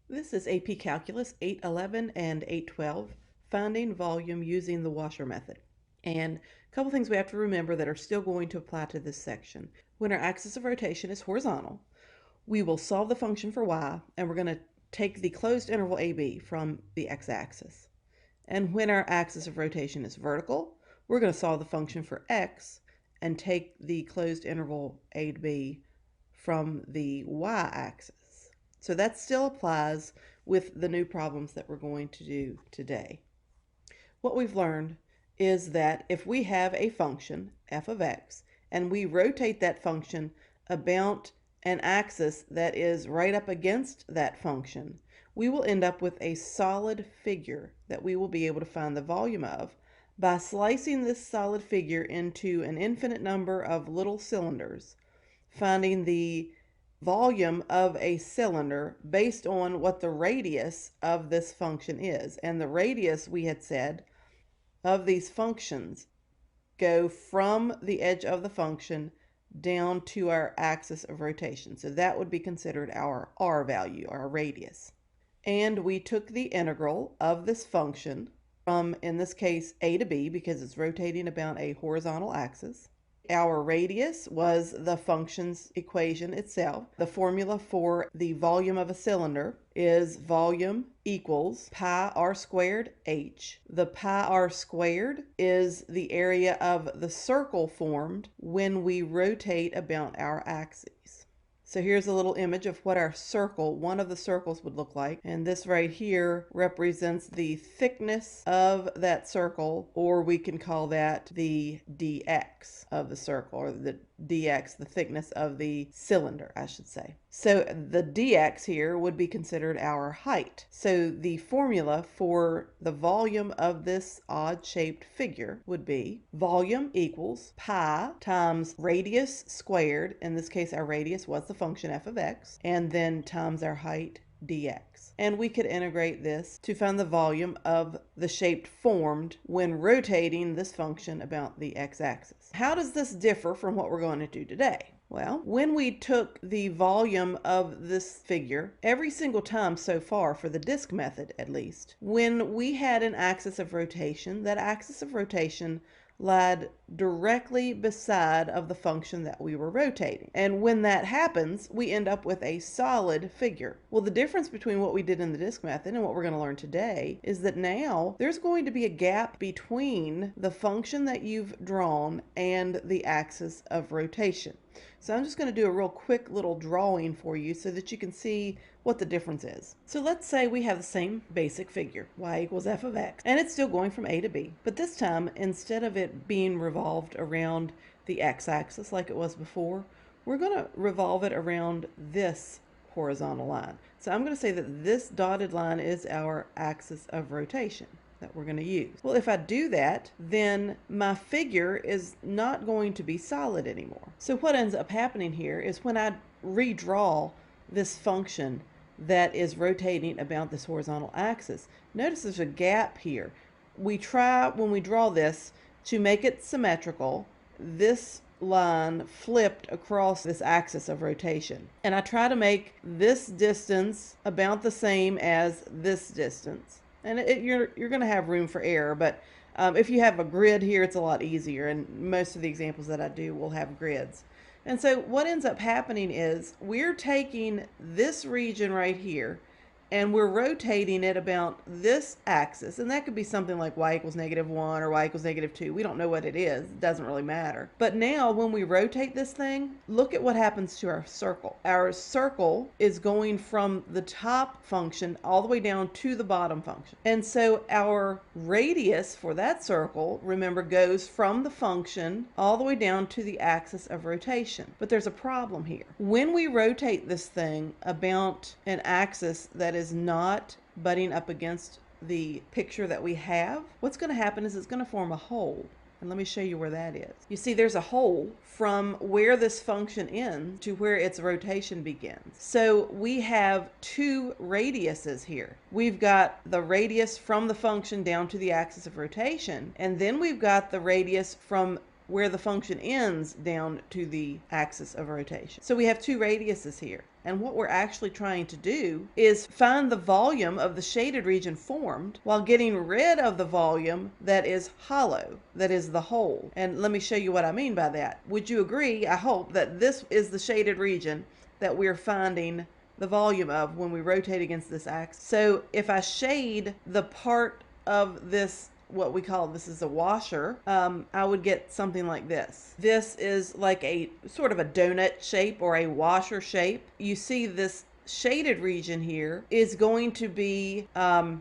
This is AP Calculus 811 and 812, finding volume using the washer method. And a couple things we have to remember that are still going to apply to this section. When our axis of rotation is horizontal, we will solve the function for y, and we're going to take the closed interval AB from the x-axis. And when our axis of rotation is vertical, we're going to solve the function for x and take the closed interval AB from the y-axis. So that still applies with the new problems that we're going to do today. What we've learned is that if we have a function, f of x, and we rotate that function about an axis that is right up against that function, we will end up with a solid figure that we will be able to find the volume of by slicing this solid figure into an infinite number of little cylinders, finding the volume of a cylinder based on what the radius of this function is. And the radius, we had said, of these functions go from the edge of the function down to our axis of rotation. So that would be considered our r value, our radius. And we took the integral of this function from, in this case, a to b, because it's rotating about a horizontal axis. Our radius was the function's equation itself. The formula for the volume of a cylinder is volume equals pi r squared h. The pi r squared is the area of the circle formed when we rotate about our axes. So here's a little image of what our circle, one of the circles, would look like. And this right here represents the thickness of that circle, or we can call that the dx of the circle, or the dx, the thickness of the cylinder, I should say. So the dx here would be considered our height. So the formula for the volume of this odd-shaped figure would be volume equals pi times radius squared. In this case, our radius was the function f of x, and then times our height dx. And we could integrate this to find the volume of the shape formed when rotating this function about the x-axis. How does this differ from what we're going to do today? Well, when we took the volume of this figure, every single time so far, for the disk method at least, when we had an axis of rotation, that axis of rotation lied directly beside of the function that we were rotating. And when that happens, we end up with a solid figure. Well, the difference between what we did in the disk method and what we're going to learn today is that now there's going to be a gap between the function that you've drawn and the axis of rotation. So I'm just going to do a real quick little drawing for you so that you can see what the difference is. So let's say we have the same basic figure, y equals f of x, and it's still going from a to b. But this time, instead of it being revolved around the x-axis like it was before, we're going to revolve it around this horizontal line. So I'm going to say that this dotted line is our axis of rotation that we're going to use. Well, if I do that, then my figure is not going to be solid anymore. So what ends up happening here is when I redraw this function that is rotating about this horizontal axis, notice there's a gap here. We try, when we draw this, to make it symmetrical. This line flipped across this axis of rotation, and I try to make this distance about the same as this distance. And you're going to have room for error, but if you have a grid here, it's a lot easier, and most of the examples that I do will have grids. And so what ends up happening is we're taking this region right here and we're rotating it about this axis, and that could be something like y equals -1 or y equals -2. We don't know what it is. It doesn't really matter. But now when we rotate this thing, look at what happens to our circle. Our circle is going from the top function all the way down to the bottom function. And so our radius for that circle, remember, goes from the function all the way down to the axis of rotation. But there's a problem here. When we rotate this thing about an axis that is not butting up against the picture that we have, what's going to happen is it's going to form a hole. And let me show you where that is. You see, there's a hole from where this function ends to where its rotation begins. So we have two radiuses here. We've got the radius from the function down to the axis of rotation, and then we've got the radius from where the function ends down to the axis of rotation. So we have two radiuses here. And what we're actually trying to do is find the volume of the shaded region formed while getting rid of the volume that is hollow, that is the hole. And let me show you what I mean by that. Would you agree, I hope, that this is the shaded region that we're finding the volume of when we rotate against this axis? So if I shade the part of this, what we call, this is a washer, I would get something like this. This is like a sort of a donut shape or a washer shape. You see this shaded region here is going to be,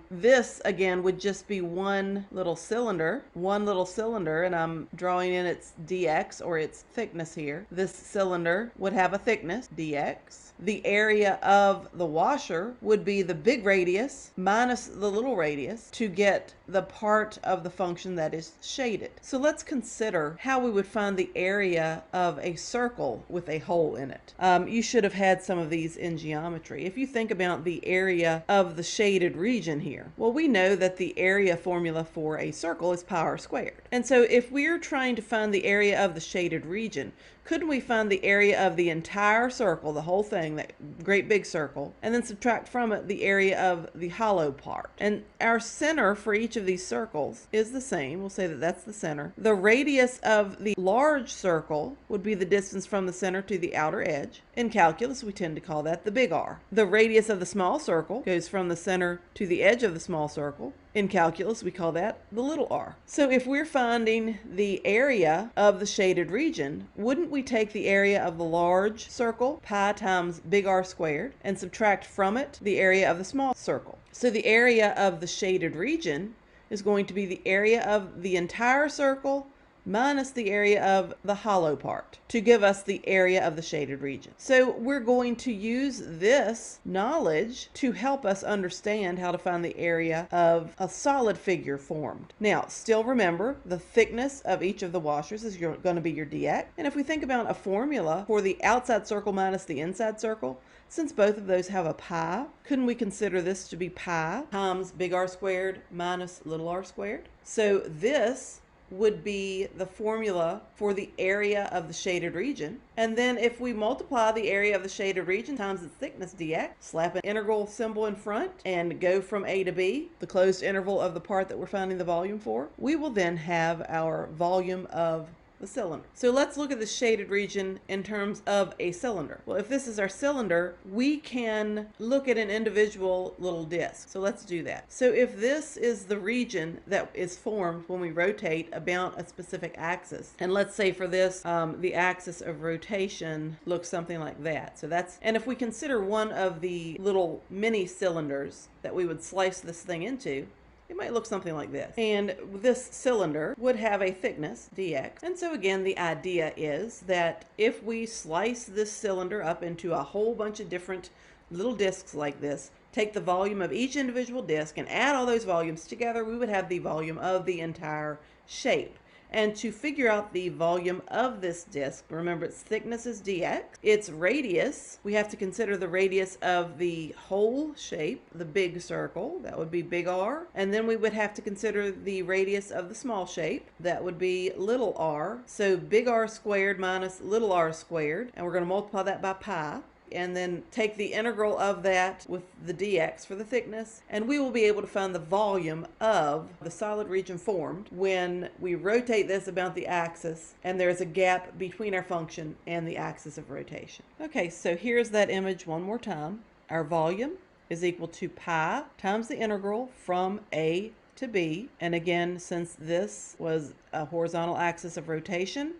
this again would just be one little cylinder, and I'm drawing in its dx or its thickness here. This cylinder would have a thickness, dx. The area of the washer would be the big radius minus the little radius to get the part of the function that is shaded. So let's consider how we would find the area of a circle with a hole in it. You should have had some of these in geometry. If you think about the area of the shaded region here, well, we know that the area formula for a circle is pi r squared. And so if we're trying to find the area of the shaded region, couldn't we find the area of the entire circle, the whole thing, that great big circle, and then subtract from it the area of the hollow part? And our center for each of these circles is the same. We'll say that that's the center. The radius of the large circle would be the distance from the center to the outer edge. In calculus, we tend to call that the big R. The radius of the small circle goes from the center to the edge of the small circle. In calculus, we call that the little r. So if we're finding the area of the shaded region, wouldn't we take the area of the large circle, pi times big R squared, and subtract from it the area of the small circle? So the area of the shaded region is going to be the area of the entire circle minus the area of the hollow part to give us the area of the shaded region. So we're going to use this knowledge to help us understand how to find the area of a solid figure formed. Now, still remember, the thickness of each of the washers is going to be your dx. And if we think about a formula for the outside circle minus the inside circle, since both of those have a pi, couldn't we consider this to be pi times big R squared minus little r squared? So this would be the formula for the area of the shaded region. And then if we multiply the area of the shaded region times its thickness dx, slap an integral symbol in front, and go from a to b, the closed interval of the part that we're finding the volume for, we will then have our volume of the cylinder. So let's look at the shaded region in terms of a cylinder. Well, if this is our cylinder, we can look at an individual little disc. So let's do that. So if this is the region that is formed when we rotate about a specific axis, and let's say for this, the axis of rotation looks something like that. So that's, and if we consider one of the little mini cylinders that we would slice this thing into, it might look something like this. And this cylinder would have a thickness, dx. And so again, the idea is that if we slice this cylinder up into a whole bunch of different little discs like this, take the volume of each individual disc and add all those volumes together, we would have the volume of the entire shape. And to figure out the volume of this disc, remember its thickness is dx, its radius, we have to consider the radius of the whole shape, the big circle, that would be big R, and then we would have to consider the radius of the small shape, that would be little r. So big R squared minus little r squared, and we're going to multiply that by pi, and then take the integral of that with the dx for the thickness, and we will be able to find the volume of the solid region formed when we rotate this about the axis and there's a gap between our function and the axis of rotation. Okay, so here's that image one more time. Our volume is equal to pi times the integral from a to b, and again, since this was a horizontal axis of rotation,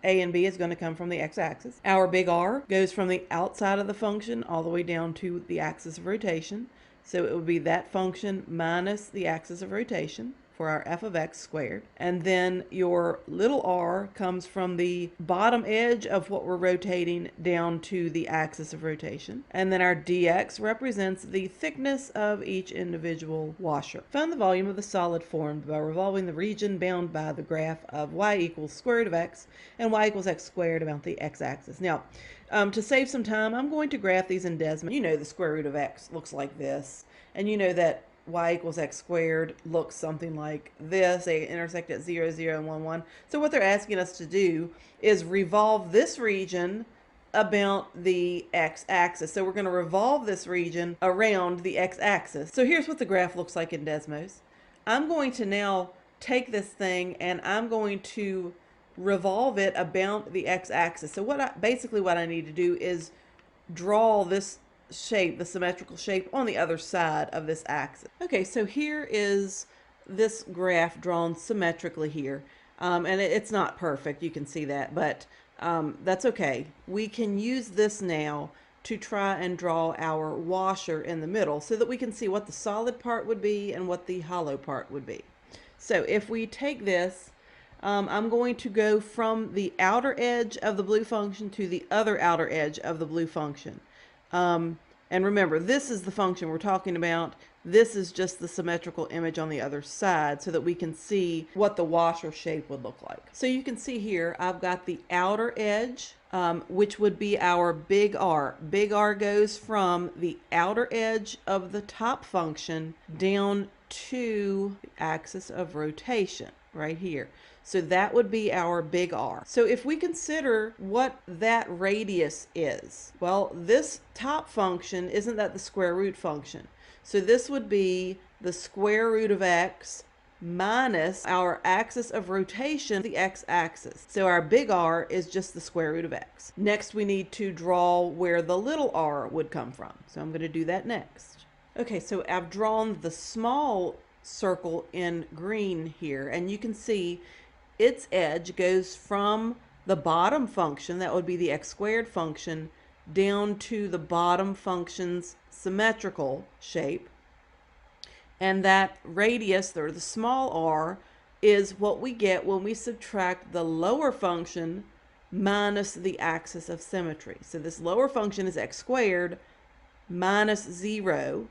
a and b is going to come from the x-axis. Our big R goes from the outside of the function all the way down to the axis of rotation. So it would be that function minus the axis of rotation for our f of x squared. And then your little r comes from the bottom edge of what we're rotating down to the axis of rotation. And then our dx represents the thickness of each individual washer. Find the volume of the solid formed by revolving the region bound by the graph of y equals square root of x and y equals x squared about the x-axis. Now, to save some time, I'm going to graph these in Desmond. You know the square root of x looks like this. And you know that y equals x squared looks something like this. They intersect at 0, 0, and 1, 1. So what they're asking us to do is revolve this region about the x-axis. So we're going to revolve this region around the x-axis. So here's what the graph looks like in Desmos. I'm going to now take this thing and I'm going to revolve it about the x-axis. So basically what I need to do is draw this shape, the symmetrical shape, on the other side of this axis. Okay, so here is this graph drawn symmetrically here. And it's not perfect, you can see that, but that's okay. We can use this now to try and draw our washer in the middle so that we can see what the solid part would be and what the hollow part would be. So if we take this, I'm going to go from the outer edge of the blue function to the other outer edge of the blue function. And remember, this is the function we're talking about. This is just the symmetrical image on the other side so that we can see what the washer shape would look like. So you can see here, I've got the outer edge, which would be our big R. Big R goes from the outer edge of the top function down to the axis of rotation right here. So that would be our big R. So if we consider what that radius is, well, this top function, isn't that the square root function? So this would be the square root of x minus our axis of rotation, the x-axis. So our big R is just the square root of x. Next, we need to draw where the little r would come from. So I'm going to do that next. Okay, so I've drawn the small circle in green here, and you can see its edge goes from the bottom function, that would be the x squared function, down to the bottom function's symmetrical shape. And that radius, or the small r, is what we get when we subtract the lower function minus the axis of symmetry. So this lower function is x squared minus 0.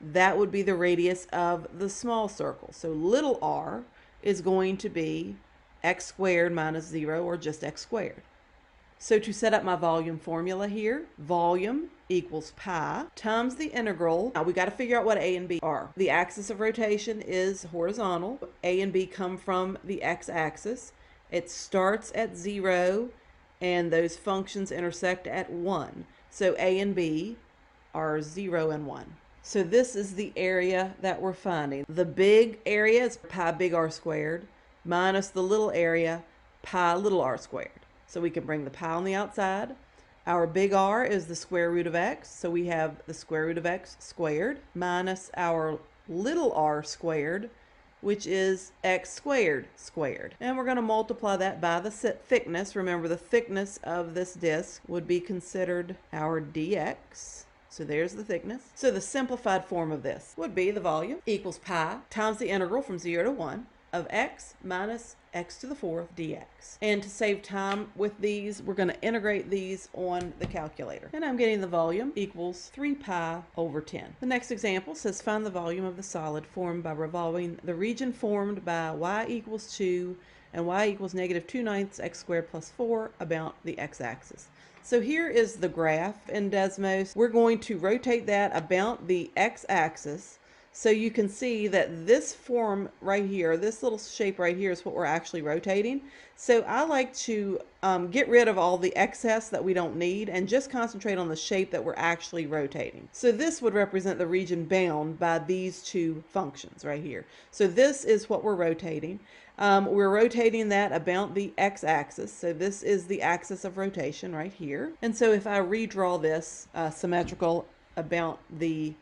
That would be the radius of the small circle. So little r is going to be x squared minus 0, or just x squared. So to set up my volume formula here, volume equals pi times the integral. Now we got to figure out what a and b are. The axis of rotation is horizontal. A and b come from the x-axis. It starts at 0 and those functions intersect at 1. So a and b are 0 and 1. So this is the area that we're finding. The big area is pi big R squared minus the little area, pi little r squared. So we can bring the pi on the outside. Our big R is the square root of x, so we have the square root of x squared minus our little r squared, which is x squared squared. And we're going to multiply that by the thickness. Remember, the thickness of this disk would be considered our dx. So there's the thickness. So the simplified form of this would be the volume equals pi times the integral from 0 to 1 of x minus x to the 4th dx. And to save time with these, we're going to integrate these on the calculator. And I'm getting the volume equals 3 pi over 10. The next example says find the volume of the solid formed by revolving the region formed by y equals 2 and y equals negative 2/9 x squared plus 4 about the x-axis. So here is the graph in Desmos. We're going to rotate that about the x-axis. So you can see that this form right here, this little shape right here, is what we're actually rotating. So I like to get rid of all the excess that we don't need and just concentrate on the shape that we're actually rotating. So this would represent the region bound by these two functions right here. So this is what we're rotating. We're rotating that about the x-axis. So this is the axis of rotation right here. And so if I redraw this symmetrical about the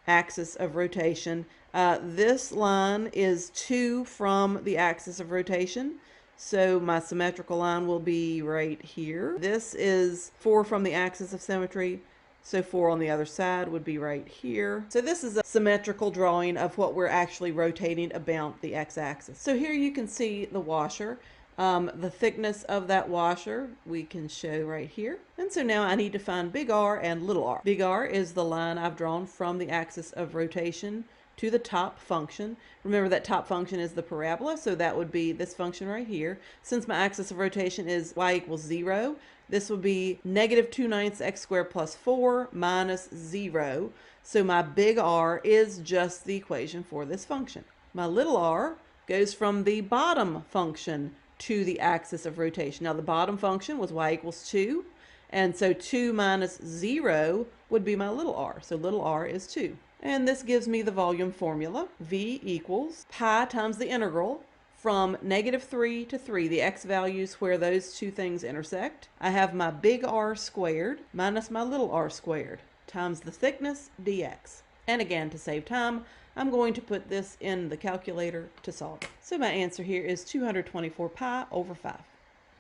axis of rotation, this line is 2 from the axis of rotation. So my symmetrical line will be right here. This is 4 from the axis of symmetry. So 4 on the other side would be right here. So this is a symmetrical drawing of what we're actually rotating about the x-axis. So here you can see the washer. The thickness of that washer we can show right here. And so now I need to find big R and little r. Big R is the line I've drawn from the axis of rotation to the top function. Remember that top function is the parabola, so that would be this function right here. Since my axis of rotation is y equals 0, This would be negative 2/9 x squared plus 4 minus 0. So my big R is just the equation for this function. My little r goes from the bottom function to the axis of rotation. Now the bottom function was y equals 2, and so 2 minus 0 would be my little r. So little r is 2. And this gives me the volume formula. V equals pi times the integral from negative 3 to 3, the x values where those two things intersect. I have my big R squared minus my little r squared times the thickness dx. And again, to save time, I'm going to put this in the calculator to solve it. So my answer here is 224 pi over 5.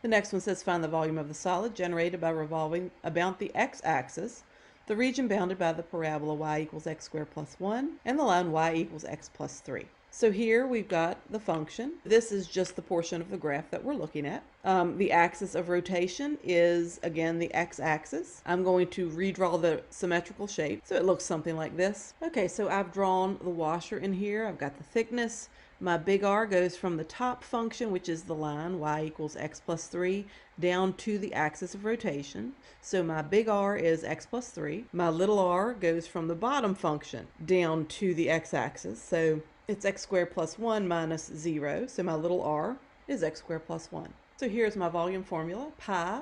The next one says find the volume of the solid generated by revolving about the x-axis, the region bounded by the parabola y equals x squared plus 1, and the line y equals x plus 3. So here we've got the function. This is just the portion of the graph that we're looking at. The axis of rotation is, again, the x-axis. I'm going to redraw the symmetrical shape so it looks something like this. Okay, so I've drawn the washer in here. I've got the thickness. My big R goes from the top function, which is the line y equals x plus 3, down to the axis of rotation. So my big R is x plus 3. My little r goes from the bottom function down to the x-axis. So it's x squared plus 1 minus 0. So my little r is x squared plus 1. So here's my volume formula. Pi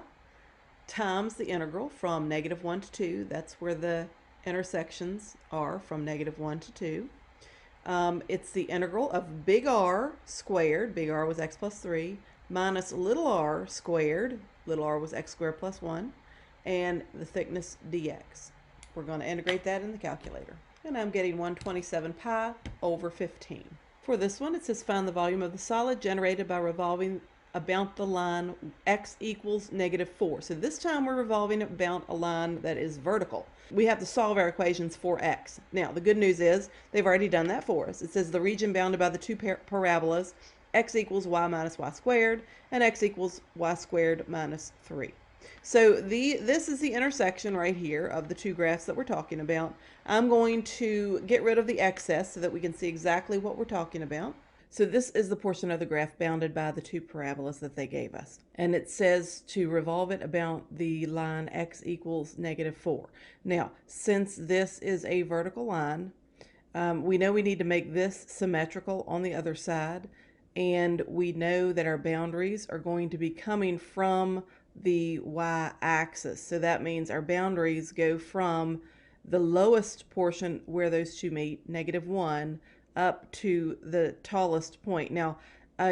times the integral from negative 1 to 2. That's where the intersections are, from negative 1 to 2. It's the integral of big R squared, big R was x plus 3, minus little r squared, little r was x squared plus 1, and the thickness dx. We're going to integrate that in the calculator. And I'm getting 127 pi over 15. For this one, it says find the volume of the solid generated by revolving about the line x equals negative 4. So this time we're revolving about a line that is vertical. We have to solve our equations for x. Now, the good news is they've already done that for us. It says the region bounded by the two parabolas, x equals y minus y squared, and x equals y squared minus 3. So this is the intersection right here of the two graphs that we're talking about. I'm going to get rid of the excess so that we can see exactly what we're talking about. So this is the portion of the graph bounded by the two parabolas that they gave us. And it says to revolve it about the line x equals negative 4. Now, since this is a vertical line, we know we need to make this symmetrical on the other side. And we know that our boundaries are going to be coming from the y-axis. So that means our boundaries go from the lowest portion where those two meet, negative 1, up to the tallest point. Now,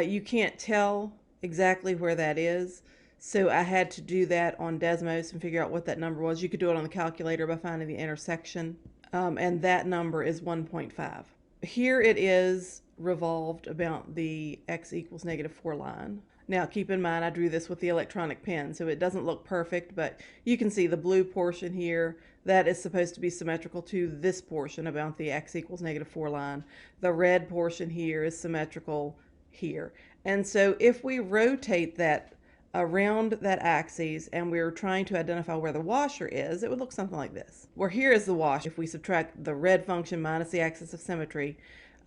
you can't tell exactly where that is, so I had to do that on Desmos and figure out what that number was. You could do it on the calculator by finding the intersection, and that number is 1.5. Here it is revolved about the x equals negative 4 line. Now, keep in mind, I drew this with the electronic pen, so it doesn't look perfect, but you can see the blue portion here. That is supposed to be symmetrical to this portion about the x equals negative 4 line. The red portion here is symmetrical here. And so if we rotate that around that axis and we're trying to identify where the washer is, it would look something like this. Where here is the washer. If we subtract the red function minus the axis of symmetry,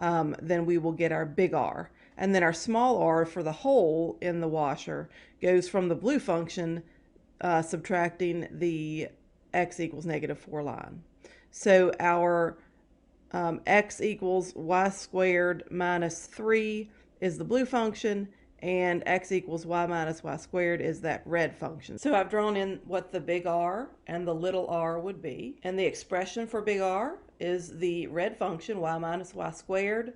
then we will get our big R. And then our small r for the hole in the washer goes from the blue function, subtracting the x equals negative 4 line. So our x equals y squared minus 3 is the blue function, and x equals y minus y squared is that red function. So I've drawn in what the big R and the little r would be, and the expression for big R is the red function y minus y squared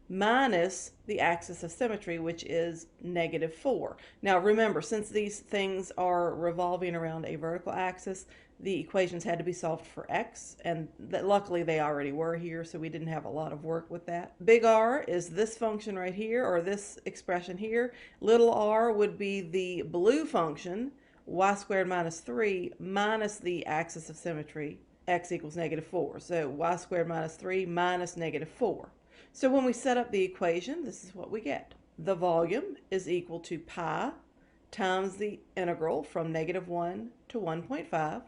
minus the axis of symmetry, which is negative 4. Now remember, since these things are revolving around a vertical axis, the equations had to be solved for x, and luckily they already were here, so we didn't have a lot of work with that. Big R is this function right here, or this expression here. Little r would be the blue function, y squared minus 3, minus the axis of symmetry, x equals negative 4. So y squared minus 3 minus negative 4. So when we set up the equation, this is what we get. The volume is equal to pi times the integral from negative 1 to 1.5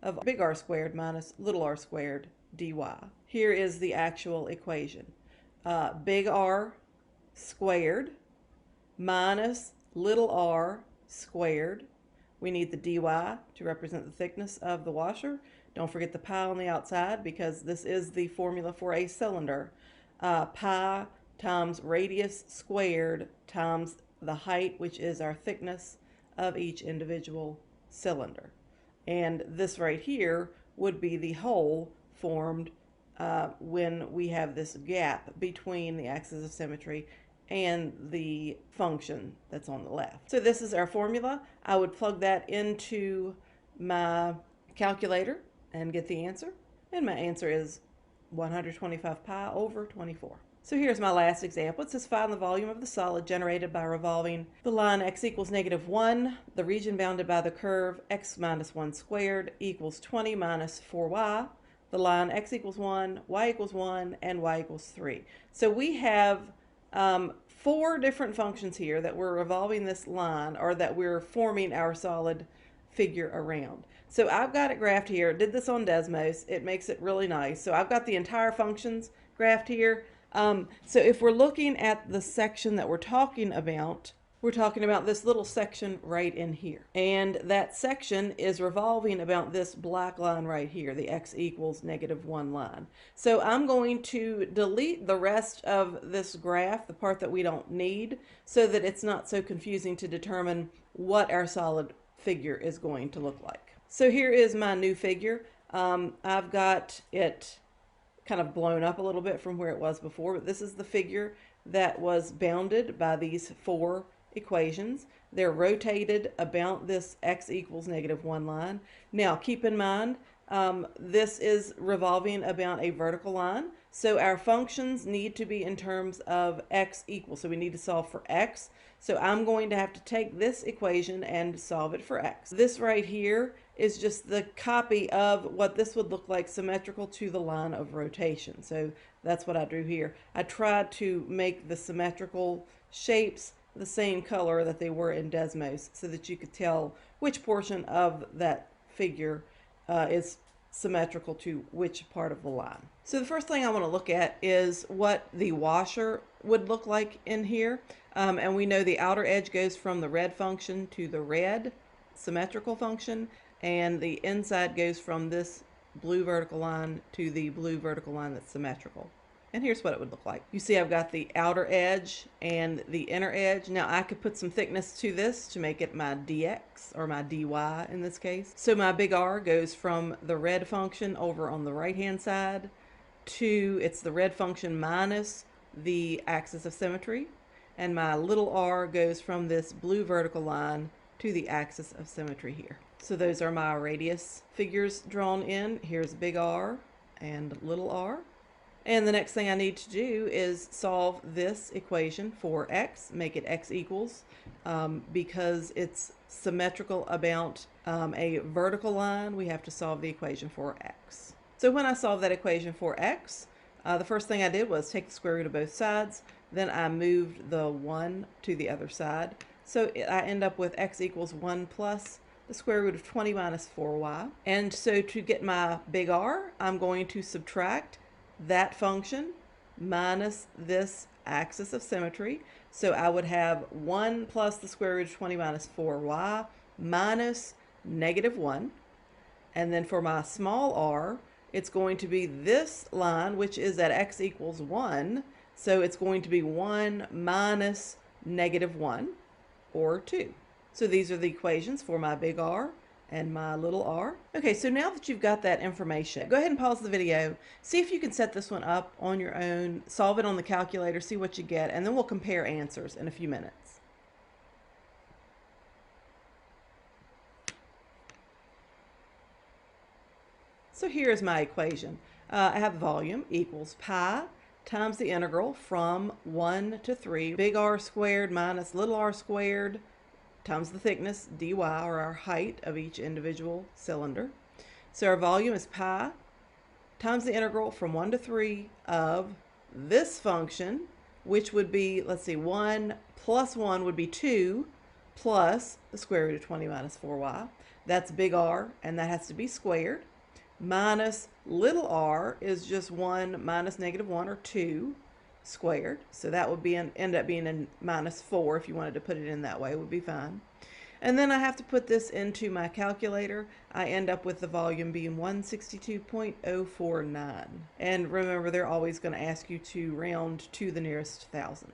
of big R squared minus little r squared dy. Here is the actual equation. Big R squared minus little r squared We need the dy to represent the thickness of the washer. Don't forget the pi on the outside because this is the formula for a cylinder. Pi times radius squared times the height, which is our thickness of each individual cylinder. And this right here would be the hole formed when we have this gap between the axis of symmetry and the function that's on the left. So this is our formula. I would plug that into my calculator and get the answer. And my answer is 125 pi over 24. So here's my last example. It says find the volume of the solid generated by revolving the line x equals -1, the region bounded by the curve x minus 1 squared equals 20 minus 4y, the line x equals 1, y equals 1, and y equals 3. So we have 4 different functions here that we're revolving this line, or that we're forming our solid figure around. So I've got it graphed here. Did this on Desmos. It makes it really nice. So I've got the entire functions graphed here. So if we're looking at the section that we're talking about this little section right in here. And that section is revolving about this black line right here, the x equals -1 line. So I'm going to delete the rest of this graph, the part that we don't need, so that it's not so confusing to determine what our solid figure is going to look like. So here is my new figure. I've got it kind of blown up a little bit from where it was before, but this is the figure that was bounded by these 4 equations. They're rotated about this x equals -1 line. Now keep in mind, this is revolving about a vertical line, so our functions need to be in terms of x equals. So we need to solve for x. So I'm going to have to take this equation and solve it for x. This right here is just the copy of what this would look like symmetrical to the line of rotation. So that's what I drew here. I tried to make the symmetrical shapes the same color that they were in Desmos so that you could tell which portion of that figure is symmetrical to which part of the line. So the first thing I want to look at is what the washer would look like in here. And we know the outer edge goes from the red function to the red symmetrical function, and the inside goes from this blue vertical line to the blue vertical line that's symmetrical. And here's what it would look like. You see I've got the outer edge and the inner edge. Now I could put some thickness to this to make it my dx, or my dy in this case. So my big R goes from the red function over on the right hand side to, it's the red function minus the axis of symmetry. And my little r goes from this blue vertical line to the axis of symmetry here. So those are my radius figures drawn in. Here's big R and little r. And the next thing I need to do is solve this equation for x, make it x equals, because it's symmetrical about a vertical line, we have to solve the equation for x. So when I solved that equation for x, the first thing I did was take the square root of both sides, then I moved the 1 to the other side. So I end up with x equals 1 plus the square root of 20 minus 4y. And so to get my big R, I'm going to subtract that function minus this axis of symmetry. So I would have 1 plus the square root of 20 minus 4y minus -1. And then for my small r, it's going to be this line, which is at x equals 1. So it's going to be 1 minus -1, or 2. So these are the equations for my big R and my little r. Okay, so now that you've got that information, go ahead and pause the video, see if you can set this one up on your own, solve it on the calculator, see what you get, and then we'll compare answers in a few minutes. So here's my equation. I have volume equals pi times the integral from 1 to 3, big R squared minus little r squared, times the thickness, dy, or our height of each individual cylinder. So our volume is pi times the integral from 1 to 3 of this function, which would be, let's see, 1 plus 1 would be 2, plus the square root of 20 minus 4y. That's big R, and that has to be squared. Minus little r is just 1 minus -1, or 2 squared. So that would be end up being a -4 if you wanted to put it in that way, would be fine. And then I have to put this into my calculator. I end up with the volume being 162.049. And remember, they're always going to ask you to round to the nearest thousand.